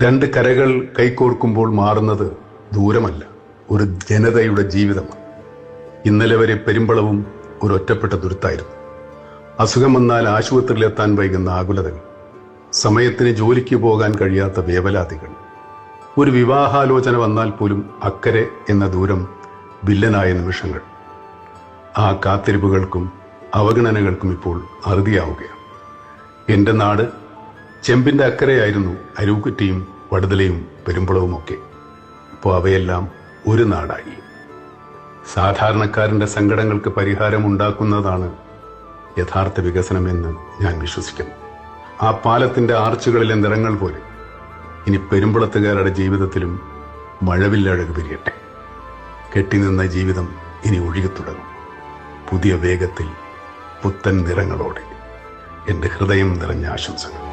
രണ്ട് കരകൾ കൈകോർക്കുമ്പോൾ മാറുന്നത് ദൂരമല്ല, ഒരു ജനതയുടെ ജീവിതമാണ്. ഇന്നലെ വരെ പെരുമ്പളവും ഒരു ഒറ്റപ്പെട്ട ദുരിതായിരുന്നു. അസുഖം വന്നാൽ ആശുപത്രിയിലെത്താൻ വൈകുന്ന ആകുലതകൾ, സമയത്തിന് ജോലിക്ക് പോകാൻ കഴിയാത്ത വേവലാതികൾ, ഒരു വിവാഹാലോചന വന്നാൽ പോലും അക്കരെ എന്ന ദൂരം വില്ലനായ നിമിഷങ്ങൾ. ആ കാത്തിരിപ്പുകൾക്കും അവഗണനകൾക്കും ഇപ്പോൾ അറുതിയാവുകയാണ്. എൻ്റെ നാട് ചെമ്പിൻ്റെ അക്കരെയായിരുന്നു അരൂക്കുറ്റിയും വടുതലയും പെരുമ്പളവുമൊക്കെ. ഇപ്പോൾ അവയെല്ലാം ഒരു നാടായി. സാധാരണക്കാരൻ്റെ സങ്കടങ്ങൾക്ക് പരിഹാരമുണ്ടാക്കുന്നതാണ് യഥാർത്ഥ വികസനമെന്ന് ഞാൻ വിശ്വസിക്കുന്നു. ആ പാലത്തിൻ്റെ ആർച്ചുകളിലെ നിറങ്ങൾ പോലെ ഇനി പെരുമ്പളത്തുകാരുടെ ജീവിതത്തിലും മഴവില്ലഴക് വിരിയട്ടെ. കെട്ടിനിന്ന ജീവിതം ഇനി ഒഴുകിത്തുടങ്ങും, പുതിയ വേഗത്തിൽ, പുത്തൻ നിറങ്ങളോടെ. എൻ്റെ ഹൃദയം നിറഞ്ഞ ആശംസകൾ.